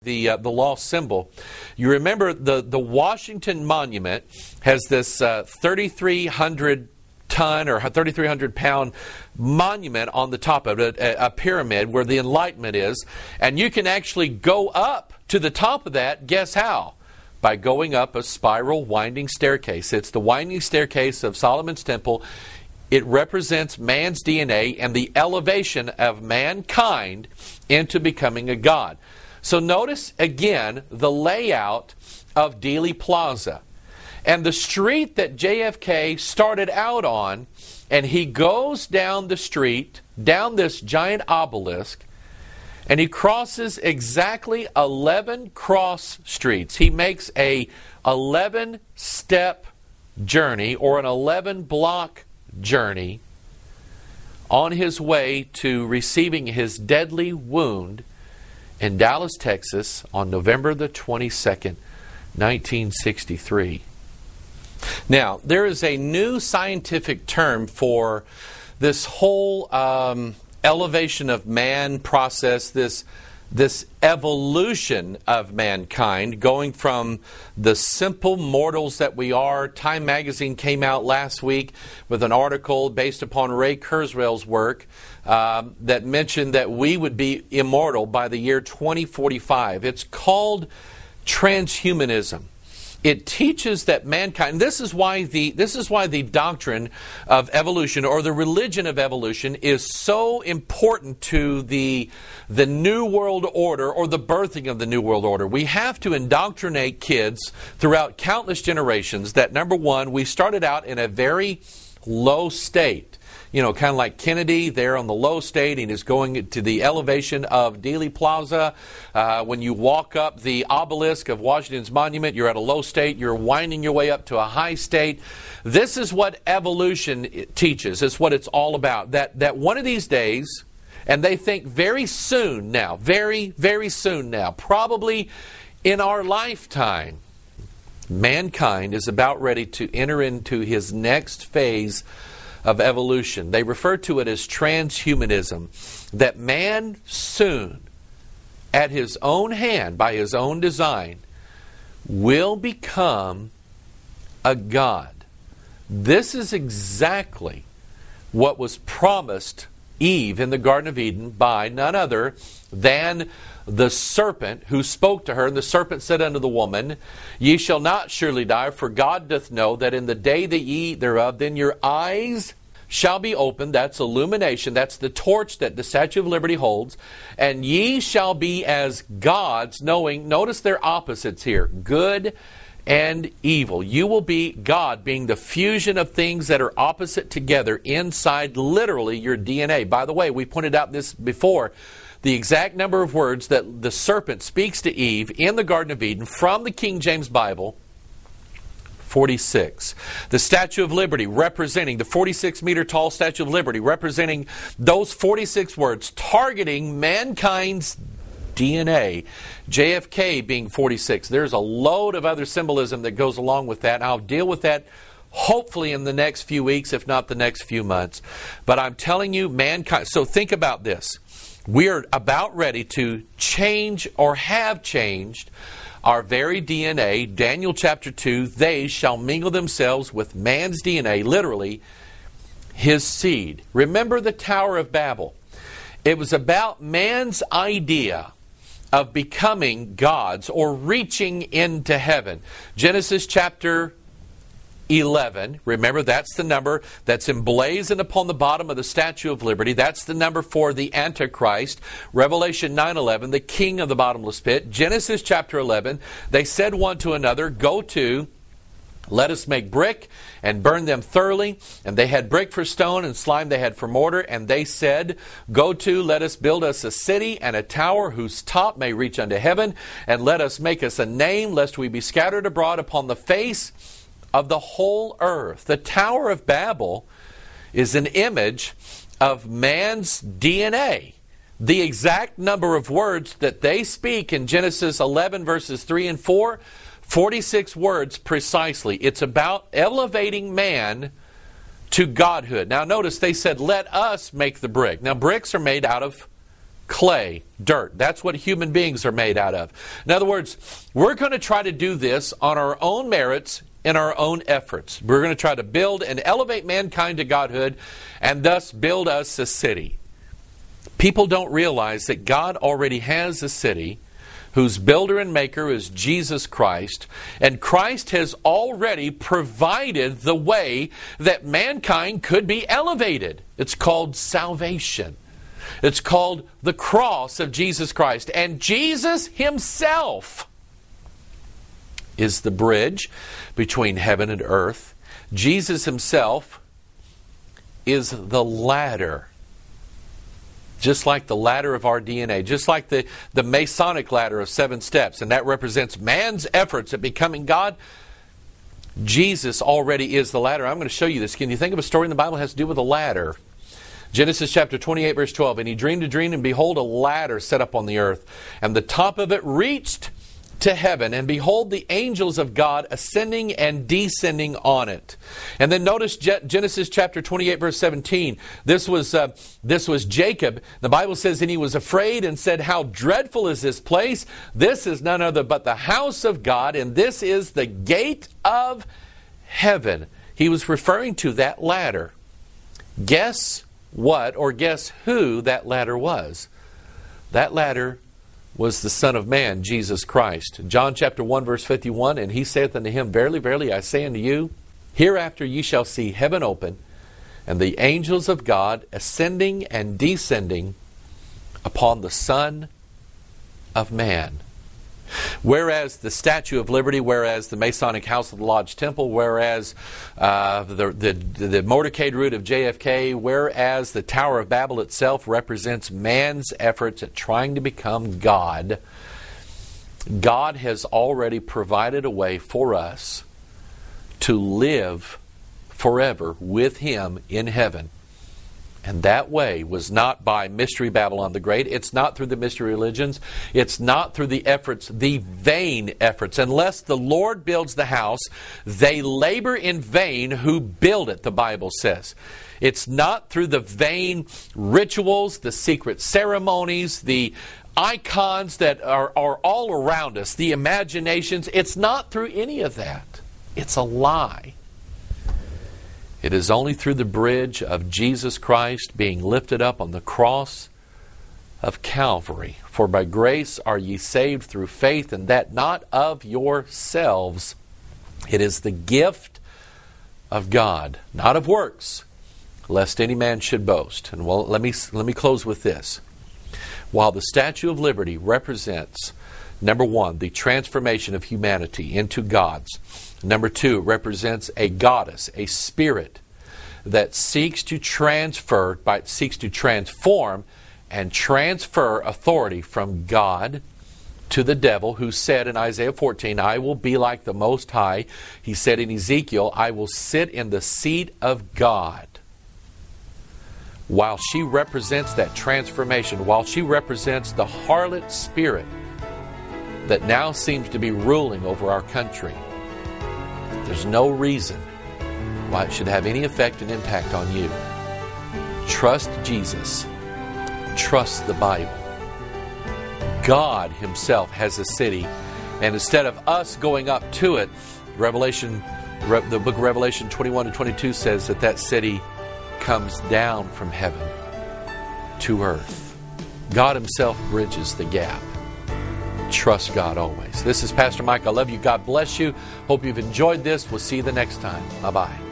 the lost symbol. You remember the Washington Monument has this 3,300 ton or 3,300 pound monument on the top of it, a pyramid where the Enlightenment is, and you can actually go up to the top of that. Guess how? By going up a spiral winding staircase. It's the winding staircase of Solomon's temple. It represents man's DNA and the elevation of mankind into becoming a god. So notice again the layout of Dealey Plaza. And the street that JFK started out on, and he goes down the street, down this giant obelisk, and he crosses exactly 11 cross streets. He makes a 11-step journey or an 11-block journey on his way to receiving his deadly wound in Dallas, Texas on November the 22nd, 1963. Now, there is a new scientific term for this whole elevation of man process, this evolution of mankind, going from the simple mortals that we are. Time magazine came out last week with an article based upon Ray Kurzweil's work that mentioned that we would be immortal by the year 2045. It's called Transhumanism. It teaches that mankind, this is why the doctrine of evolution or the religion of evolution is so important to the New World Order or the birthing of the New World Order. We have to indoctrinate kids throughout countless generations that, number one, we started out in a very low state. You know, kind of like Kennedy there on the low state, and is going to the elevation of Dealey Plaza. When you walk up the obelisk of Washington's monument, you're at a low state. You're winding your way up to a high state. This is what evolution teaches. It's what it's all about. That one of these days, and they think very soon now, very, very soon now, probably in our lifetime, mankind is about ready to enter into his next phase of evolution. They refer to it as transhumanism, that man soon, at his own hand, by his own design, will become a god. This is exactly what was promised Eve in the Garden of Eden by none other than the serpent who spoke to her. And the serpent said unto the woman, Ye shall not surely die, for God doth know that in the day that ye eat thereof, then your eyes shall be opened. That's illumination. That's the torch that the Statue of Liberty holds. And ye shall be as gods, knowing, notice their opposites here, good and evil. You will be God, being the fusion of things that are opposite together inside literally your DNA. By the way, we pointed out this before. The exact number of words that the serpent speaks to Eve in the Garden of Eden from the King James Bible, 46. The Statue of Liberty representing, the 46-meter tall Statue of Liberty representing those 46 words, targeting mankind's DNA. JFK being 46. There's a load of other symbolism that goes along with that. I'll deal with that hopefully in the next few weeks, if not the next few months. But I'm telling you, mankind. So think about this. We are about ready to change or have changed our very DNA. Daniel chapter 2, they shall mingle themselves with man's DNA, literally his seed. Remember the Tower of Babel. It was about man's idea of becoming gods or reaching into heaven. Genesis chapter 11. Remember, that's the number that's emblazoned upon the bottom of the Statue of Liberty. That's the number for the Antichrist. Revelation 9:11, the king of the bottomless pit. Genesis chapter 11, they said one to another, Go to, let us make brick and burn them thoroughly. And they had brick for stone and slime they had for mortar. And they said, Go to, let us build us a city and a tower whose top may reach unto heaven. And let us make us a name, lest we be scattered abroad upon the face of the whole earth. The Tower of Babel is an image of man's DNA. The exact number of words that they speak in Genesis 11 verses 3 and 4, 46 words precisely. It's about elevating man to godhood. Now notice they said, let us make the brick. Now bricks are made out of clay, dirt. That's what human beings are made out of. In other words, we're going to try to do this on our own merits and our own efforts. We're going to try to build and elevate mankind to godhood and thus build us a city. People don't realize that God already has a city whose builder and maker is Jesus Christ, and Christ has already provided the way that mankind could be elevated. It's called salvation. It's called the cross of Jesus Christ. And Jesus Himself is the bridge between heaven and earth. Jesus Himself is the ladder. Just like the ladder of our DNA, just like the Masonic ladder of 7 steps, and that represents man's efforts at becoming God, Jesus already is the ladder. I'm going to show you this. Can you think of a story in the Bible that has to do with a ladder? Genesis chapter 28, verse 12. And he dreamed a dream, and behold, a ladder set up on the earth, and the top of it reached to heaven, and behold, the angels of God ascending and descending on it. And then notice Genesis chapter 28, verse 17. This was Jacob. The Bible says, and he was afraid and said, how dreadful is this place? This is none other but the house of God, and this is the gate of heaven. He was referring to that ladder. Guess what, or guess who that ladder was? That ladder was the Son of Man, Jesus Christ. John chapter 1, verse 51, and He saith unto him, verily, verily, I say unto you, hereafter ye shall see heaven open, and the angels of God ascending and descending upon the Son of Man. Whereas the Statue of Liberty, whereas the Masonic House of the Lodge Temple, whereas the motorcade route of JFK, whereas the Tower of Babel itself represents man's efforts at trying to become God, God has already provided a way for us to live forever with Him in heaven. And that way was not by Mystery Babylon the Great. It's not through the mystery religions. It's not through the efforts, the vain efforts. Unless the Lord builds the house, they labor in vain who build it, the Bible says. It's not through the vain rituals, the secret ceremonies, the icons that are all around us, the imaginations. It's not through any of that. It's a lie. It is only through the bridge of Jesus Christ being lifted up on the cross of Calvary. For by grace are ye saved through faith, and that not of yourselves. It is the gift of God, not of works, lest any man should boast. And well, let me close with this. While the Statue of Liberty represents, number one, the transformation of humanity into gods. Number two, represents a goddess, a spirit that seeks to transform and transfer authority from God to the devil, who said in Isaiah 14, I will be like the Most High. He said in Ezekiel, I will sit in the seat of God. While she represents that transformation, while she represents the harlot spirit that now seems to be ruling over our country, there's no reason why it should have any effect and impact on you. Trust Jesus. Trust the Bible. God Himself has a city, and instead of us going up to it, the book of Revelation 21 and 22 says that city comes down from heaven to earth. God Himself bridges the gap. Trust God always. This is Pastor Mike. I love you. God bless you. Hope you've enjoyed this. We'll see you the next time. Bye-bye.